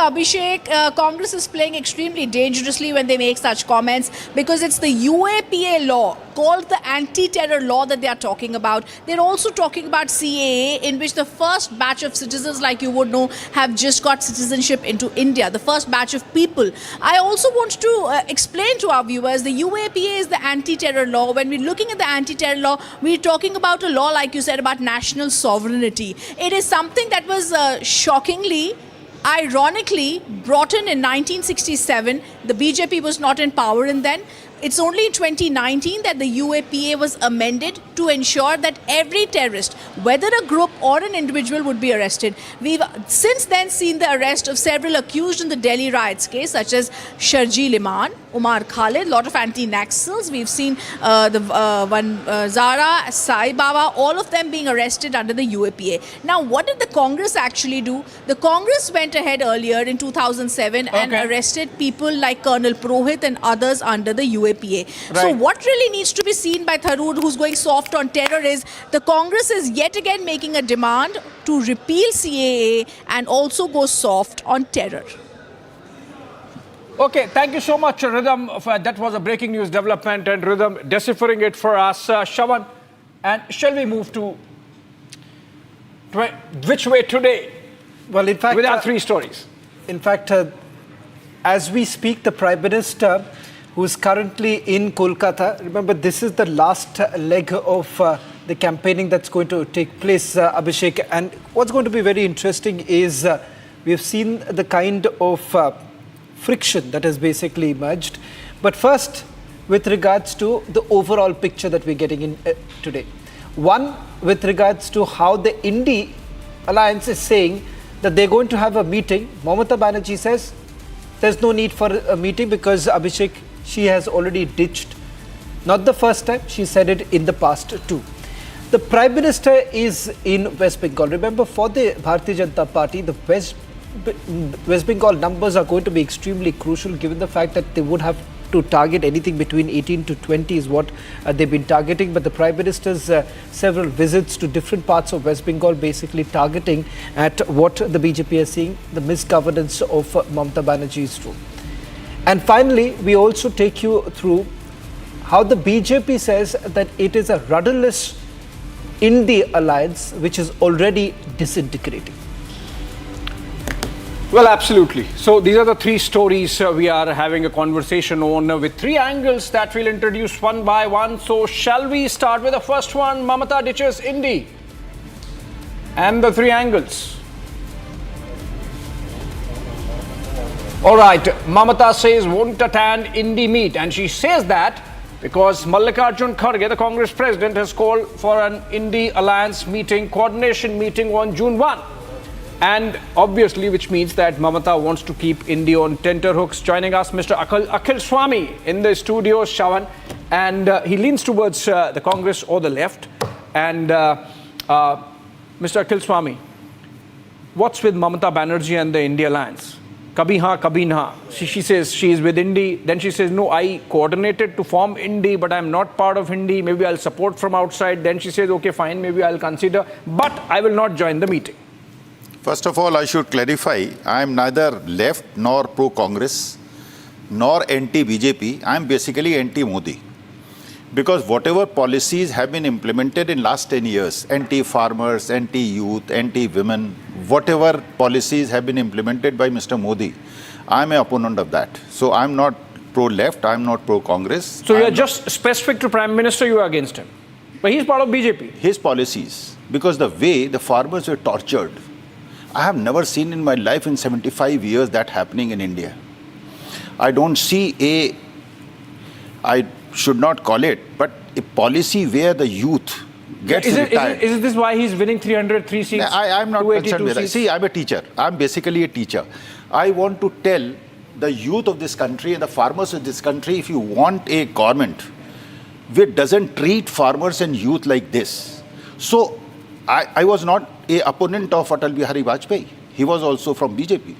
Abhishek, Congress is playing extremely dangerously when they make such comments, because it's the UAPA law called the anti-terror law that they are talking about. They're also talking about CAA, in which the first batch of citizens, like you would know, have just got citizenship into India, the first batch of people. I also want to explain to our viewers, the UAPA is the anti-terror law. When we're looking at the anti-terror law, we're talking about a law, like you said, about national sovereignty. It is something that was shockingly, ironically brought in 1967. The BJP was not in power in then. It's only in 2019 that the UAPA was amended to ensure that every terrorist, whether a group or an individual, would be arrested. We've since then seen the arrest of several accused in the Delhi riots case, such as Sharjeel Iman, Umar Khalid, lot of anti-Naxals. We've seen Zara, Sai Baba, all of them being arrested under the UAPA. Now, what did the Congress actually do? The Congress went ahead earlier in 2007 and arrested people like Colonel Purohit and others under the UAPA. Right. So what really needs to be seen by Tharoor, who's going soft on terror, is the Congress is yet again making a demand to repeal CAA and also go soft on terror. Okay, thank you so much, Rhythm. That was a breaking news development, and Rhythm deciphering it for us. Shawan, and shall we move to which way today? Well, in fact, with our three stories. In fact, as we speak, the Prime Minister, who is currently in Kolkata, remember, this is the last leg of the campaigning that's going to take place, Abhishek. And what's going to be very interesting is we have seen the kind of friction that has basically emerged. But first, with regards to the overall picture that we're getting in today. One, with regards to how the Indi Alliance is saying that they're going to have a meeting. Mamata Banerjee says there's no need for a meeting because, Abhishek, she has already ditched. Not the first time, she said it in the past too. The Prime Minister is in West Bengal. Remember, for the Bharatiya Janata Party, the West Bengal numbers are going to be extremely crucial, given the fact that they would have to target anything between 18 to 20 is what they've been targeting. But the Prime Minister's several visits to different parts of West Bengal basically targeting at what the BJP is seeing, the misgovernance of Mamata Banerjee's rule. And finally, we also take you through how the BJP says that it is a rudderless Indi alliance which is already disintegrating. Well, absolutely. So these are the three stories we are having a conversation on with three angles that we'll introduce one by one. So shall we start with the first one? Mamata ditches Indi and the three angles. All right, Mamata says won't attend Indi meet, and she says that because Mallikarjun Kharge, the Congress president, has called for an Indi alliance meeting, coordination meeting on June 1. And obviously, which means that Mamata wants to keep Indi on tenterhooks. Joining us, Mr. Akhil Swami in the studio, Shawan, and he leans towards the Congress or the left. And Mr. Akhil Swami, what's with Mamata Banerjee and the Indi alliance? Kabhi haan, kabhi na. She says she is with Indi. Then she says, no, I coordinated to form Indi, but I'm not part of Indi. Maybe I'll support from outside. Then she says, okay, fine, maybe I'll consider, but I will not join the meeting. First of all, I should clarify, I am neither left nor pro-Congress, nor anti-BJP. I am basically anti-Modi. Because whatever policies have been implemented in last 10 years, anti-farmers, anti-youth, anti-women, whatever policies have been implemented by Mr. Modi, I am an opponent of that. So I am not pro-left, I am not pro-Congress. So you are just specific to Prime Minister, you are against him. But he is part of BJP. His policies, because the way the farmers were tortured, I have never seen in my life in 75 years that happening in India. I don't see I should not call it, but a policy where the youth gets retired. Is this why he's winning 303 seats? I'm not concerned with that. See, I'm a teacher. I'm basically a teacher. I want to tell the youth of this country and the farmers of this country, if you want a government which doesn't treat farmers and youth like this. So, I was not an opponent of Atal Bihari Vajpayee. He was also from BJP.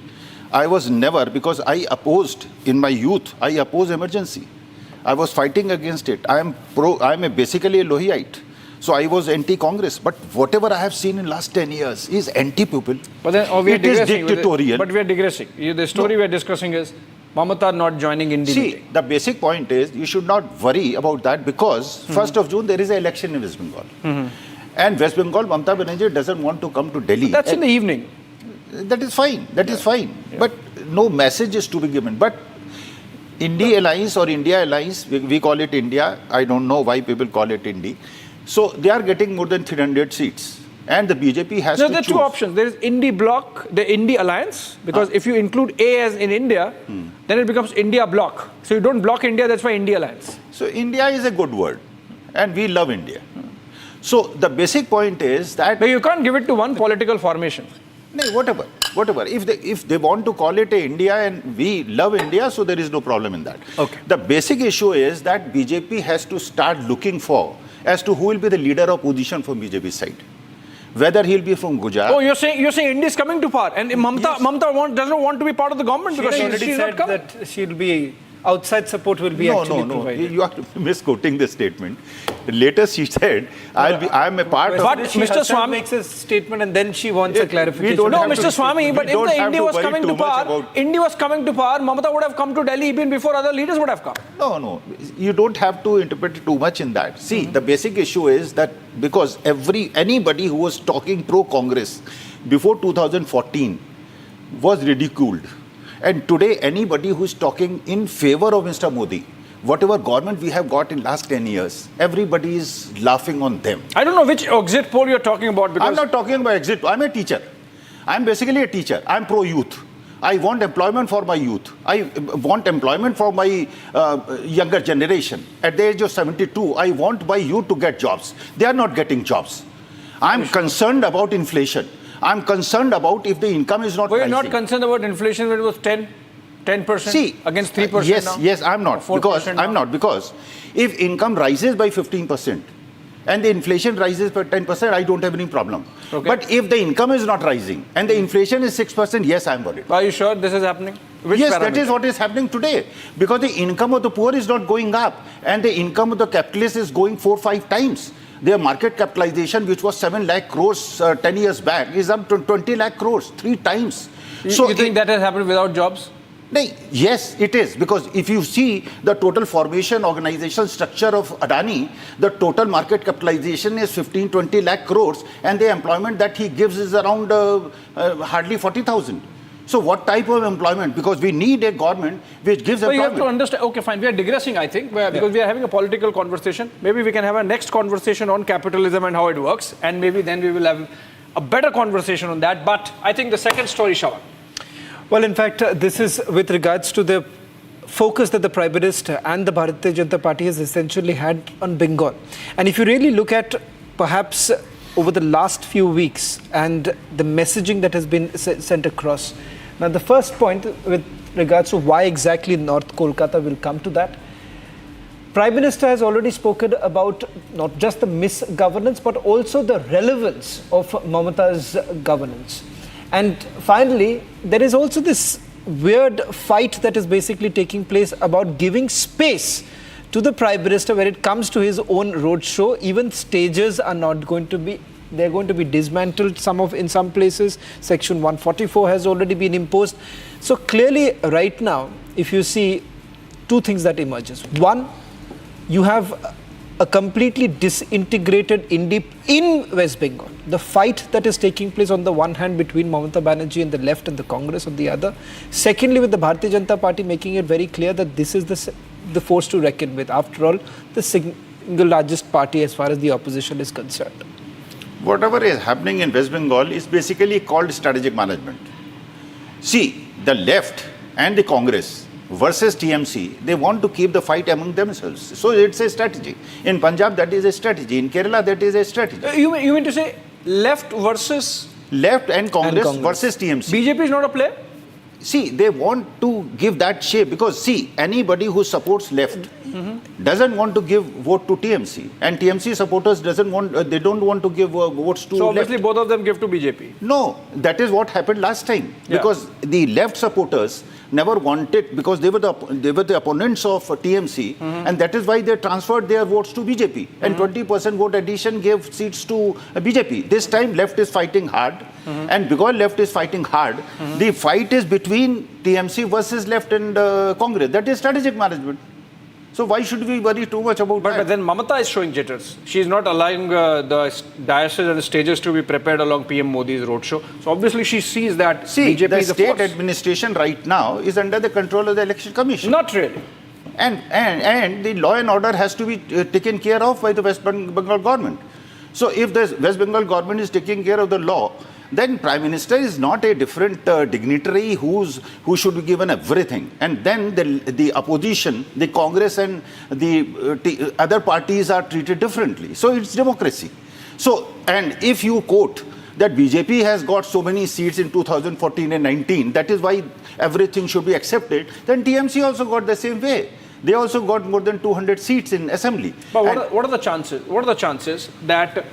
I was never, because I opposed, in my youth, I opposed emergency. I was fighting against it. I am basically a Lohiite. So I was anti-Congress. But whatever I have seen in last 10 years is anti-people. But then we are It is digressing. dictatorial. But we are digressing. The story we are discussing is Mamata not joining Indi See, meeting. the basic point is you should not worry about that because 1st of June there is an election in West Bengal. And West Bengal, Mamata Banerjee doesn't want to come to Delhi. But that's in the evening. That is fine. That is fine. But no message is to be given. But India Alliance or India Alliance, we call it India. I don't know why people call it Indi. So they are getting more than 300 seats. And the BJP has So to there are choose. two options. There is Indi bloc, the Indi alliance, because if you include A as in India, then it becomes India bloc. So you don't block India, that's why India alliance. So India is a good word. And we love India. So the basic point is that... But you can't give it to one political formation. No, whatever. If they want to call it a India and we love India, so there is no problem in that. Okay. The basic issue is that BJP has to start looking for as to who will be the leader of opposition from BJP side. Whether he'll be from Gujarat. Oh, you're saying India is coming to power, and Mamata doesn't want to be part of the government because She already she's said not coming. that she'll be outside support will be actually provided. You are misquoting the statement. Later she said, I am a part But of... She Mr. herself Swami makes a statement and then she wants a We clarification. don't No, have to- Mr. Swami, but we if don't the have India to was worry coming too to much power, about- India was coming to power, Mamata would have come to Delhi even before other leaders would have come. No. You don't have to interpret too much in that. See, the basic issue is that because anybody who was talking pro-Congress before 2014 was ridiculed. And today, anybody who is talking in favor of Mr. Modi, whatever government we have got in last 10 years, everybody is laughing on them. I don't know which exit poll you're talking about because I'm not talking about exit. I'm a teacher. I'm basically a teacher. I'm pro-youth. I want employment for my youth. I want employment for my younger generation. At the age of 72, I want my youth to get jobs. They are not getting jobs. I'm concerned about inflation. I'm concerned about if the income is not were you rising. not concerned about inflation when it was 10% See, against 3% now? Yes, I'm not. 4% now? Because if income rises by 15% and the inflation rises by 10%, I don't have any problem. Okay. But if the income is not rising and the inflation is 6%, yes, I'm worried. Are you sure this is happening? Which Yes, parameter? that is what is happening today. Because the income of the poor is not going up and the income of the capitalist is going 4-5 times. Their market capitalization, which was 7 lakh crores 10 years back, is up to 20 lakh crores, 3 times. You think that has happened without jobs? Yes, it is. Because if you see the total formation, organization structure of Adani, the total market capitalization is 15-20 lakh crores and the employment that he gives is around hardly 40,000. So what type of employment? Because we need a government which gives But you employment. have to understand, okay fine, we are digressing I think, because we are having a political conversation. Maybe we can have a next conversation on capitalism and how it works, and maybe then we will have a better conversation on that. But I think the second story, Shawan. Well, in fact, this is with regards to the focus that the Prime Minister and the Bharatiya Janata Party has essentially had on Bengal. And if you really look at perhaps over the last few weeks and the messaging that has been sent across. Now, the first point with regards to why exactly North Kolkata will come to that. Prime Minister has already spoken about not just the misgovernance, but also the relevance of Mamata's governance. And finally, there is also this weird fight that is basically taking place about giving space to the Prime Minister when it comes to his own roadshow. Even stages are not going to be, they're going to be dismantled in some places. Section 144 has already been imposed. So clearly right now, if you see two things that emerges. One, you have a completely disintegrated in West Bengal. The fight that is taking place on the one hand between Mamata Banerjee and the left and the Congress on the other. Secondly, with the Bharatiya Janata Party making it very clear that this is the force to reckon with. After all, the single largest party as far as the opposition is concerned. Whatever is happening in West Bengal is basically called strategic management. See, the left and the Congress versus TMC, they want to keep the fight among themselves. So it's a strategy. In Punjab, that is a strategy. In Kerala, that is a strategy. You mean to say left versus... Left and Congress versus TMC. BJP is not a player? See, they want to give that shape because, see, anybody who supports left doesn't want to give vote to TMC. And TMC supporters they don't want to give votes to So obviously left. both of them give to BJP. No, that is what happened last time. Yeah. Because the left supporters never wanted, because they were the opponents of TMC, and that is why they transferred their votes to BJP. And 20% vote addition gave seats to BJP. This time, left is fighting hard, and because left is fighting hard, the fight is between TMC versus left and Congress. That is strategic management. So why should we worry too much about that? But then Mamata is showing jitters. She is not allowing the dioceses and the stages to be prepared along PM Modi's roadshow. So obviously she sees that BJP the is a state force. administration right now is under the control of the Election Commission. Not really. And the law and order has to be taken care of by the West Bengal government. So if the West Bengal government is taking care of the law, then Prime Minister is not a different dignitary who should be given everything. And then the opposition, the Congress and the other parties are treated differently. So it's democracy. So, and if you quote that BJP has got so many seats in 2014 and 19, that is why everything should be accepted, then TMC also got the same way. They also got more than 200 seats in assembly. But what are the chances? What are the chances that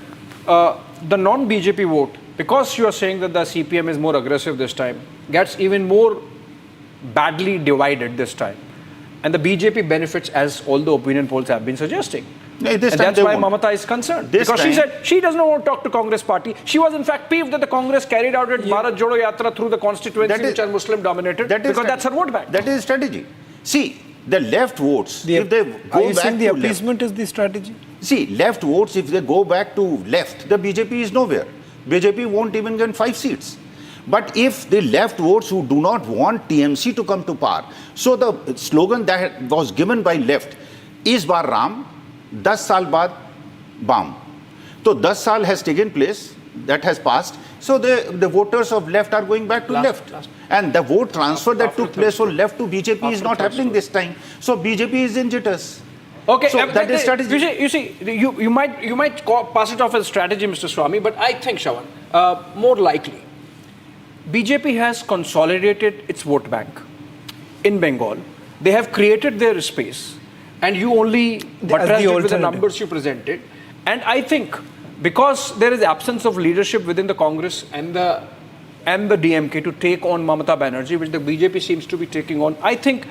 the non-BJP vote, because you are saying that the CPM is more aggressive this time, gets even more badly divided this time, and the BJP benefits, as all the opinion polls have been suggesting? No, and that's why Mamata is concerned. Because she said she does not want to talk to Congress party. She was in fact peeved that the Congress carried out its Bharat Jodo Yatra through the constituency which are Muslim dominated, because that's her vote bank. That is strategy. See, the left votes, if they go are you back saying the to appeasement is the strategy? See, left votes, if they go back to left, the BJP is nowhere. BJP won't even get 5 seats. But if the left votes who do not want TMC to come to power, so the slogan that was given by left, is bar Ram, 10 saal baad Bam. So 10 saal has taken place, that has passed. So the voters of left are going back to left. And the vote transfer that took place from left to BJP is not happening this time. So BJP is in jitters. Okay, so that is strategy. You might pass it off as strategy, Mr. Swami, but I think, Shawan, more likely, BJP has consolidated its vote bank in Bengal. They have created their space, and you only buttressed it with the numbers you presented. And I think because there is absence of leadership within the Congress and the DMK to take on Mamata Banerjee, which the BJP seems to be taking on, I think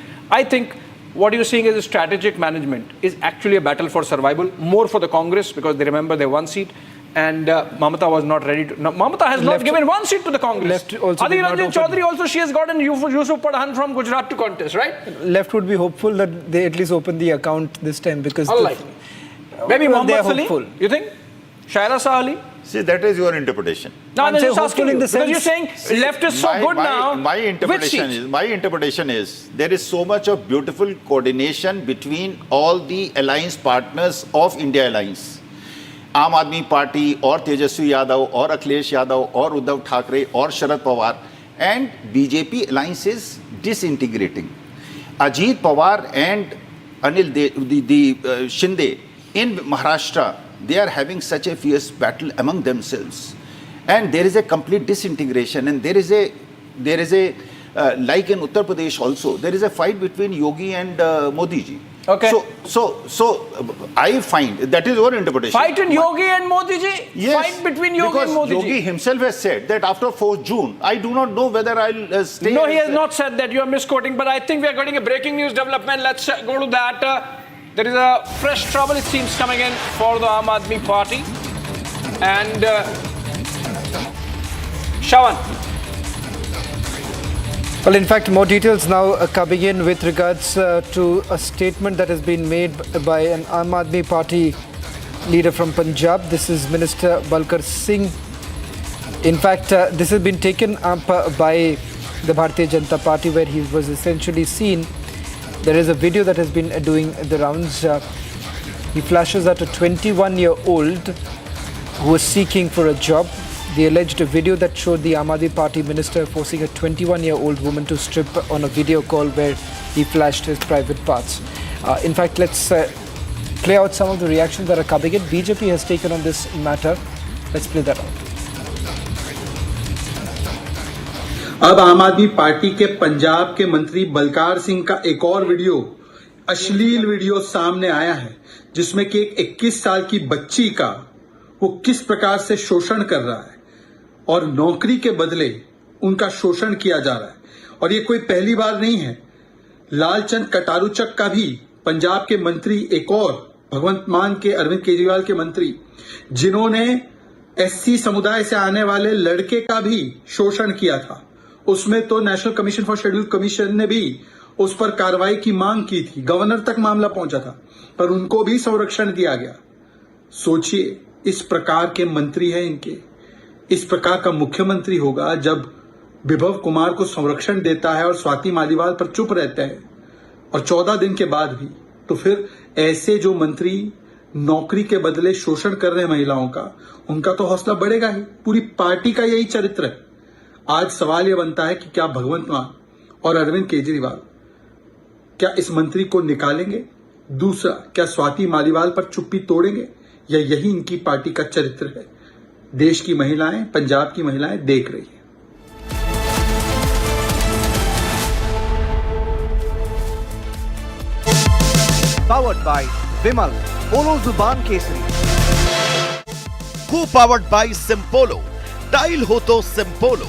what you're seeing as a strategic management is actually a battle for survival, more for the Congress, because they remember their 1 seat, and Mamata was not ready to. No, Mamata has not given 1 seat to the Congress. Adhir Ranjan Chaudhary also, she has gotten Yusuf Padhan from Gujarat to contest, right? Left would be hopeful that they at least open the account this time, because unlikely. Maybe Mohammad Salim, you think? Shaira Sahali? See, that is your interpretation. No, I'm just asking you, because you're saying left is so good now. My interpretation is there is so much of beautiful coordination between all the alliance partners of India Alliance. Aam Aadmi Party or Tejaswi Yadav or Akhilesh Yadav or Uddhav Thackeray or Sharad Pawar, and BJP alliance is disintegrating. Ajit Pawar and Anil Shinde in Maharashtra, they are having such a fierce battle among themselves, and there is a complete disintegration. And there is a like in Uttar Pradesh also, there is a fight between Yogi and Modi ji. Okay. So I find that is your interpretation. Fight in Yogi and Modi ji? Yes. Fight between Yogi and Modi ji? Yogi himself has said that after 4th June, I do not know whether I'll stay. No, he has not said that. You are misquoting. But I think we are getting a breaking news development. Let's go to that. There is a fresh trouble, it seems, coming in for the Aam Aadmi Party. And Shawan. Well, in fact, more details now coming in with regards to a statement that has been made by an Aam Aadmi Party leader from Punjab. This is Minister Balkar Singh. In fact, this has been taken up by the Bharatiya Janata Party, where he was essentially seen. There is a video that has been doing the rounds. He flashes at a 21-year-old who was seeking for a job. The alleged video that showed the Aam Aadmi Party minister forcing a 21-year-old woman to strip on a video call where he flashed his private parts. In fact, let's play out some of the reactions that are coming in. BJP has taken on this matter. Let's play that out. अब आम आदमी party के पंजाब के मंत्री बलकार सिंह का एक और video, अश्लील वीडियो सामने आया है, जिसमें कि एक 21 साल की बच्ची का वो किस प्रकार से शोषण कर रहा है और नौकरी के बदले उनका शोषण किया जा रहा है। और ये कोई पहली बार नहीं है। लालचंद कटारूचक का भी पंजाब के मंत्री, एक और भगवंत मान के अरविंद केजरीवाल के मंत्री, जिन्होंने एससी समुदाय से आने वाले लड़के का भी शोषण किया था, उसमें तो national commission for schedule commission ने भी उस पर कार्रवाई की मांग की थी, गवर्नर तक मामला पहुंचा था, पर उनको भी संरक्षण दिया गया। सोचिए, इस प्रकार के मंत्री हैं इनके, इस प्रकार का मुख्यमंत्री होगा जब विभव कुमार को संरक्षण देता है और स्वाति मालीवाल पर चुप रहता है, और 14 दिन के बाद भी, तो फिर ऐसे जो मंत्री नौकरी के बदले शोषण कर रहे हैं महिलाओं का, उनका तो हौसला बढ़ेगा ही। पूरी पार्टी का यही चरित्र है। आज सवाल यह बनता है कि क्या भगवंत मान और अरविंद केजरीवाल क्या इस मंत्री को निकालेंगे? दूसरा, क्या स्वाति मालीवाल पर चुप्पी तोड़ेंगे, या यही इनकी पार्टी का चरित्र है? देश की महिलाएं, पंजाब की महिलाएं देख रही हैं। Powered by Vimal, Polo Zuban Kesari. Co-powered by Simpolo. Tile ho to Simpolo.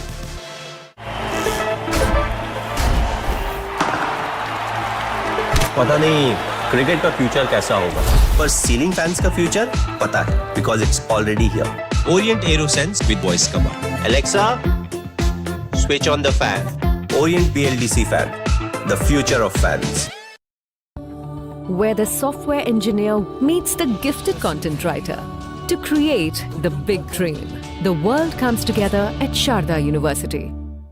पता नहीं क्रिकेट का फ्यूचर कैसा होगा, पर सीलिंग फैंस का फ्यूचर पता है, because it's already here. Orient arrow sense with voice command. Alexa, switch on the fan. Orient BLDC fan, the future of fans. Where the software engineer meets the gifted content writer to create the big dream. The world comes together at Sharda University.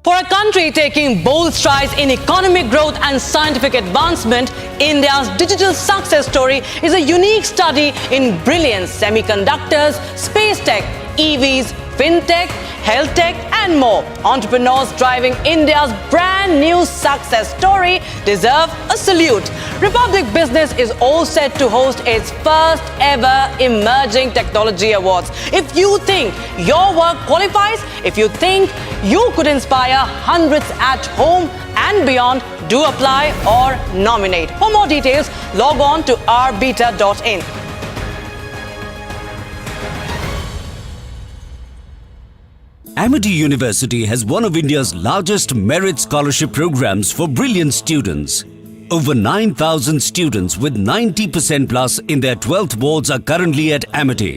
For a country taking bold strides in economic growth and scientific advancement, India's digital success story is a unique study in brilliance, semiconductors, space tech, EVs, fintech, health tech, and more. Entrepreneurs driving India's brand new success story deserve a salute. Republic Business is all set to host its first ever Emerging Technology Awards. If you think your work qualifies, if you think you could inspire hundreds at home and beyond, do apply or nominate. For more details, log on to rbeta.in. Amity University has one of India's largest merit scholarship programs for brilliant students. Over 9,000 students with 90% plus in their 12th boards are currently at Amity,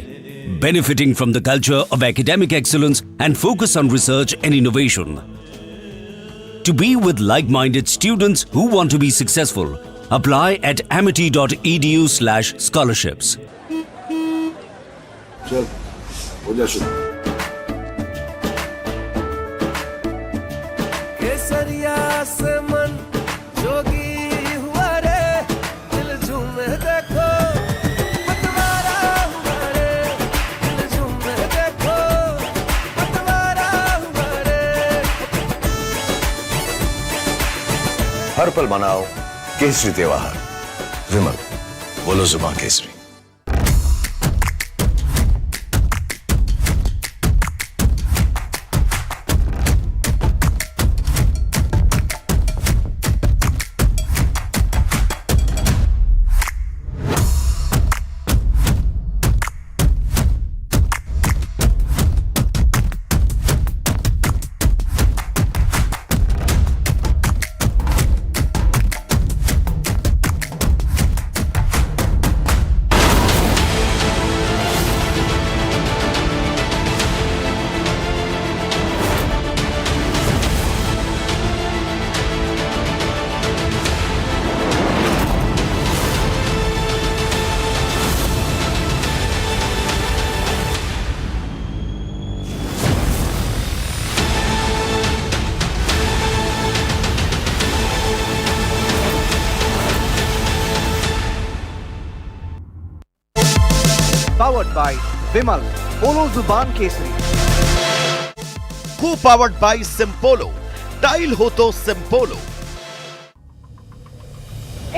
benefiting from the culture of academic excellence and focus on research and innovation. To be with like-minded students who want to be successful, apply at amity.edu/scholarships. हर पल मनाओ केसरी त्योहार। विमल, बोलो जुबान Kesari. Powered by Vimal, Polo Zuban Kesari. Co-powered by Simpolo. Tile ho to Simpolo.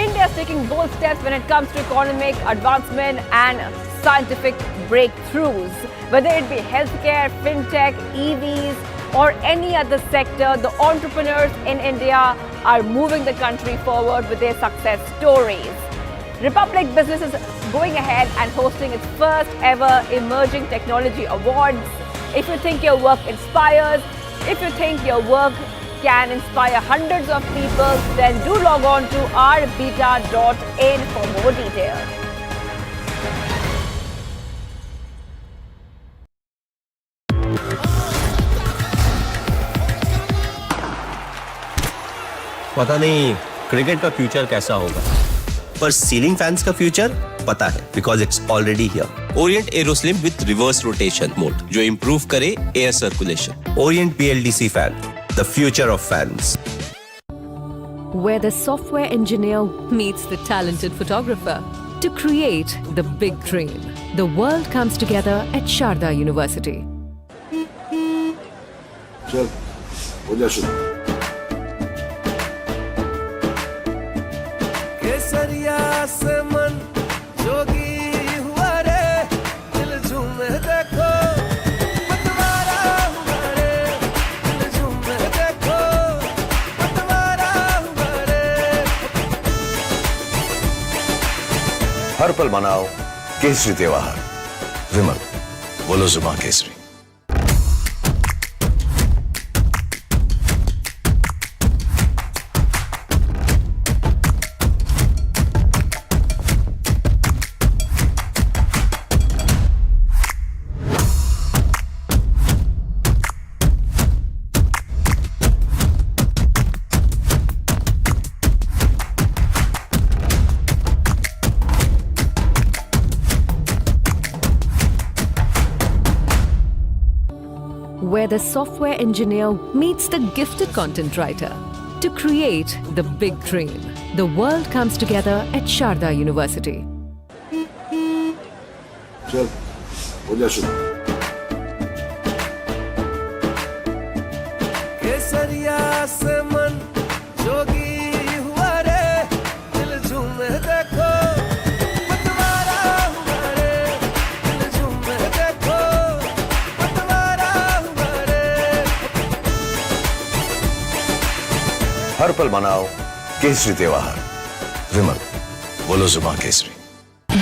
India is taking bold steps when it comes to economic advancement and scientific breakthroughs. Whether it be healthcare, fintech, EVs, or any other sector, the entrepreneurs in India are moving the country forward with their success stories. Republic Business is going ahead and hosting its first ever Emerging Technology Awards. If you think your work inspires, if you think your work can inspire hundreds of people, then do log on to rbeta.in for more details. पता नहीं cricket का future कैसा होगा, पर ceiling fans का future पता है, because it's already here. Orient Aeroslim with reverse rotation mode जो इंप्रूव करे air circulation. Orient BLDC fan, the future of fans. Where the software engineer meets the talented photographer to create the big dream. The world comes together at Sharda University. चल हो जा शुरू. केसरिया से मन जोगी हुआ रे, दिल झूमे देखो पतवारा हुआ रे, दिल झूमे देखो पतवारा हुआ रे. हर पल मनाओ केसरी त्योहार. विमल, बोलो जुबान Kesari. Where the software engineer meets the gifted content writer to create the big dream. The world comes together at Sharda University. चल हो जा शुरू. केसरिया से मन जोगी हुआ रे, दिल झूमे देखो पतवारा हुआ रे, दिल झूमे देखो पतवारा हुआ रे. हर पल मनाओ केसरी त्योहार. विमल, बोलो जुबान Kesari.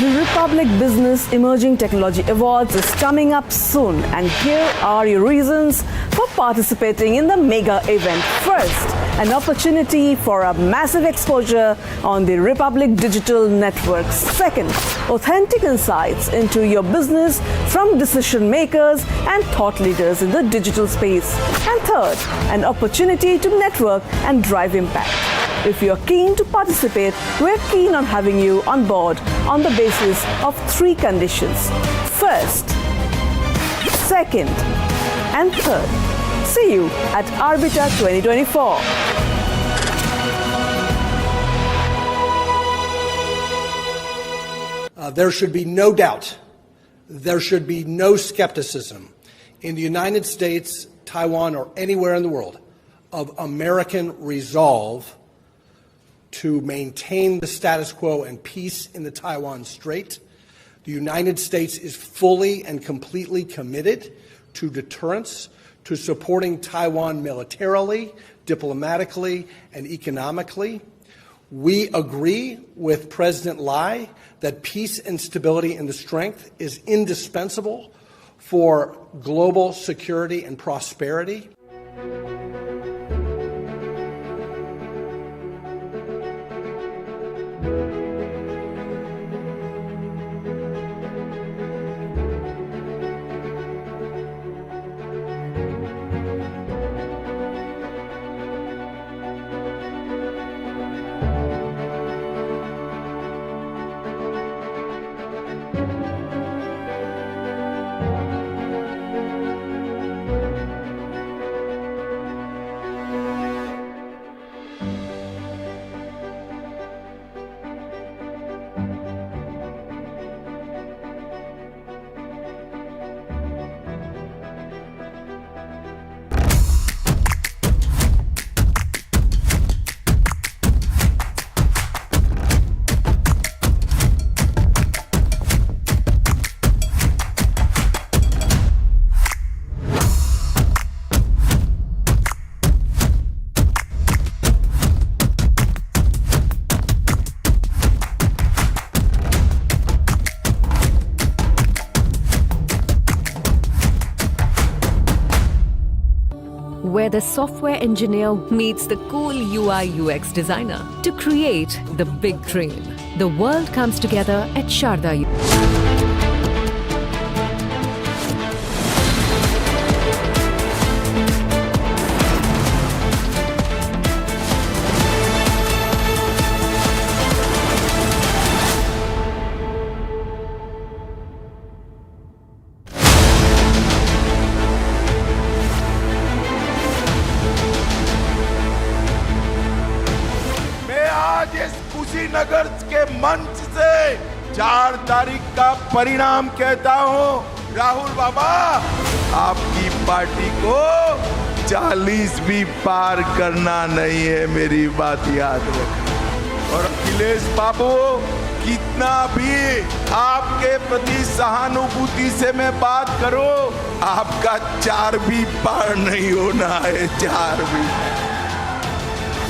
The Republic Business Emerging Technology Awards is coming up soon, and here are your reasons for participating in the mega event. First, an opportunity for a massive exposure on the Republic Digital Network. Second, authentic insights into your business from decision makers and thought leaders in the digital space. And third, an opportunity to network and drive impact. If you're keen to participate, we're keen on having you on board on the basis of 3 conditions. First, second, and third. See you at Arbiter 2024. There should be no doubt, there should be no skepticism in the United States, Taiwan, or anywhere in the world of American resolve to maintain the status quo and peace in the Taiwan Strait. The United States is fully and completely committed to deterrence, to supporting Taiwan militarily, diplomatically, and economically. We agree with President Lai that peace and stability and the strength is indispensable for global security and prosperity. where the software engineer meets the cool UI UX designer to create the big dream. The world comes together at Sharda आज इस कुशीनगर के मंच से 4 तारीख का परिणाम कहता हूं। राहुल बाबा, आपकी पार्टी को 40 भी पार करना नहीं है, मेरी बात याद रखना। और अखिलेश बाबू, कितना भी आपके प्रति सहानुभूति से मैं बात करूं, आपका 4 भी पार नहीं होना है, 4 भी।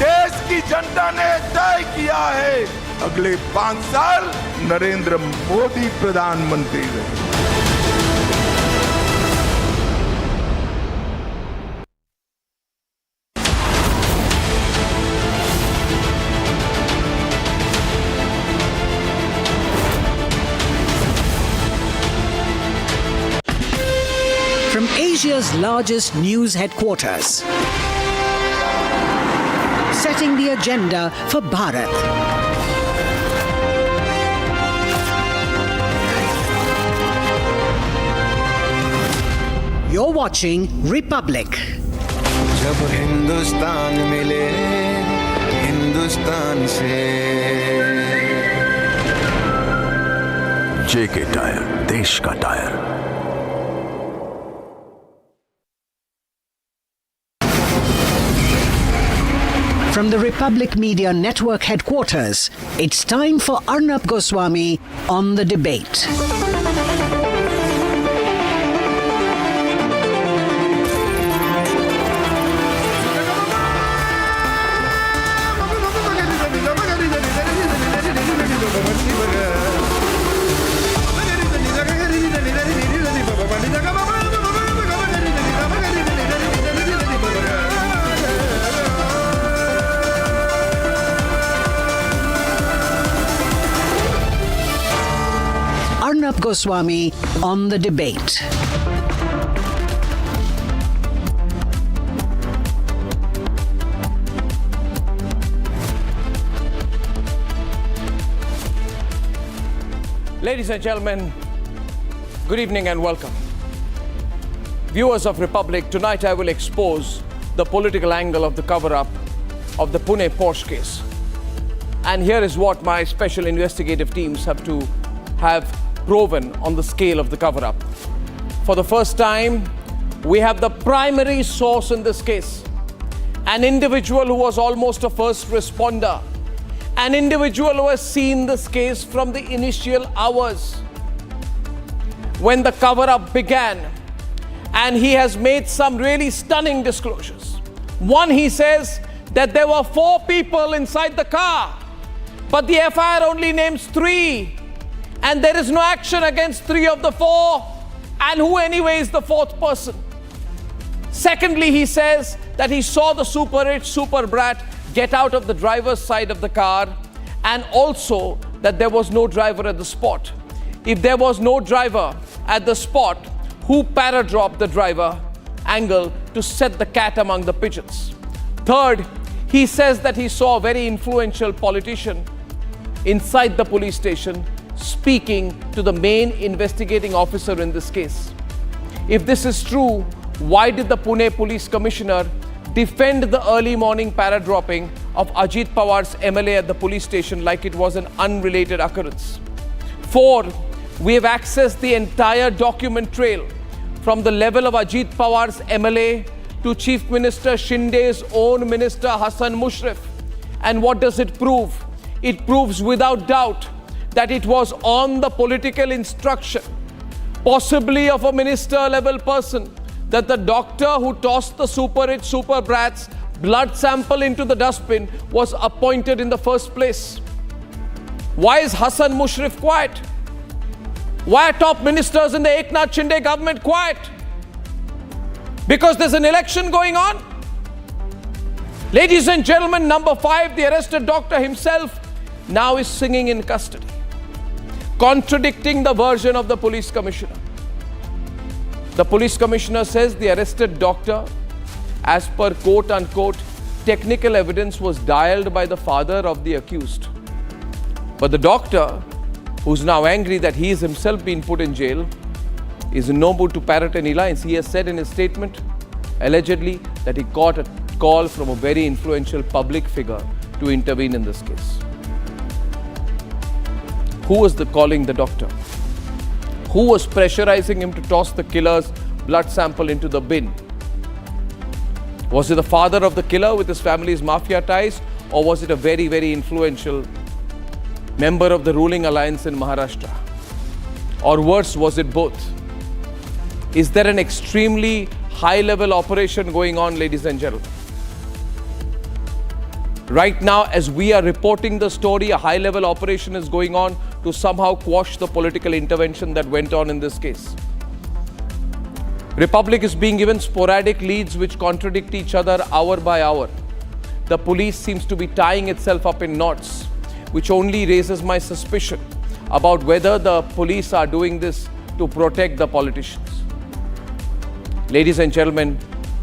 देश की जनता ने तय किया है अगले 5 साल नरेंद्र मोदी प्रधानमंत्री रहे। From Asia's largest news headquarters, setting the agenda for Bharat. You're watching Republic. जब हिंदुस्तान मिले हिंदुस्तान से, जेके टायर, देश का tyre. From the Republic Media Network headquarters, it's time for Arnab Goswami on the debate. Arnab Goswami on the debate. Ladies and gentlemen, good evening and welcome. Viewers of Republic, tonight I will expose the political angle of the cover-up of the Pune Porsche case. And here is what my special investigative teams have proven on the scale of the cover-up. For the first time, we have the primary source in this case, an individual who was almost a first responder, an individual who has seen this case from the initial hours when the cover-up began, and he has made some really stunning disclosures. One, he says that there were 4 people inside the car, but the FIR only names 3, and there is no action against 3 of the 4, and who anyway is the 4th person. Secondly, he says that he saw the super rich, super brat get out of the driver's side of the car, and also that there was no driver at the spot. If there was no driver at the spot, who para-dropped the driver angle to set the cat among the pigeons? Third, he says that he saw a very influential politician inside the police station speaking to the main investigating officer in this case. If this is true, why did the Pune Police Commissioner defend the early morning para-dropping of Ajit Pawar's MLA at the police station like it was an unrelated occurrence? 4, we have accessed the entire document trail from the level of Ajit Pawar's MLA to Chief Minister Shinde's own Minister Hassan Mushrif. And what does it prove? It proves without doubt that it was on the political instruction, possibly of a minister-level person, that the doctor who tossed the super rich, super brats blood sample into the dustbin was appointed in the first place. Why is Hassan Mushrif quiet? Why are top ministers in the Eknath Shinde government quiet? Because there's an election going on? Ladies and gentlemen, number 5, the arrested doctor himself now is singing in custody, contradicting the version of the police commissioner. The police commissioner says the arrested doctor, as per quote unquote, technical evidence, was dialed by the father of the accused. But the doctor, who's now angry that he is himself been put in jail, is in no mood to parrot any lines. He has said in his statement, allegedly, that he got a call from a very influential public figure to intervene in this case. Who was calling the doctor? Who was pressurizing him to toss the killer's blood sample into the bin? Was it the father of the killer with his family's mafia ties, or was it a very, very influential member of the ruling alliance in Maharashtra? Or worse, was it both? Is there an extremely high-level operation going on, ladies and gentlemen? Right now, as we are reporting the story, a high-level operation is going on to somehow quash the political intervention that went on in this case. Republic is being given sporadic leads which contradict each other hour by hour. The police seems to be tying itself up in knots, which only raises my suspicion about whether the police are doing this to protect the politicians. Ladies and gentlemen,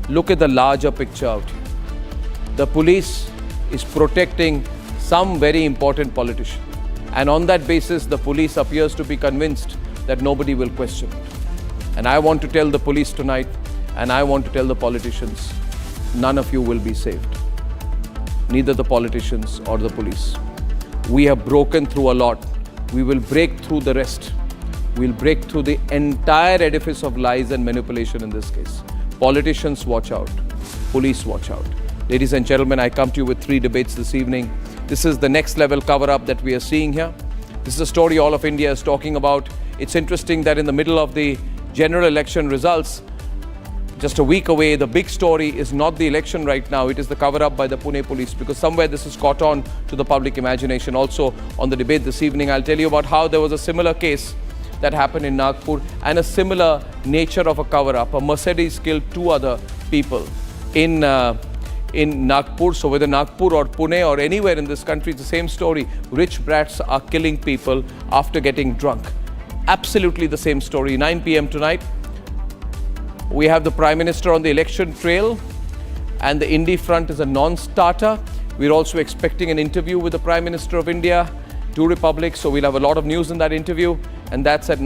look at the larger picture out here. The police is protecting some very important politician. And on that basis, the police appears to be convinced that nobody will question it. And I want to tell the police tonight, and I want to tell the politicians, none of you will be saved. Neither the politicians or the police. We have broken through a lot. We will break through the rest. We'll break through the entire edifice of lies and manipulation in this case. Politicians, watch out. Police, watch out. Ladies and gentlemen, I come to you with 3 debates this evening. This is the next level cover-up that we are seeing here. This is a story all of India is talking about. It's interesting that in the middle of the general election results, just a week away, the big story is not the election right now. It is the cover-up by the Pune police, because somewhere this has caught on to the public imagination. Also, on the debate this evening, I'll tell you about how there was a similar case that happened in Nagpur and a similar nature of a cover-up. A Mercedes killed 2 other people in Nagpur. So whether Nagpur or Pune or anywhere in this country, it's the same story. Rich brats are killing people after getting drunk. Absolutely the same story. 9 p.m. tonight, we have the Prime Minister on the election trail, and the Indie front is a non-starter. We're also expecting an interview with the Prime Minister of India, 2 Republics, so we'll have a lot of news in that interview, and that's at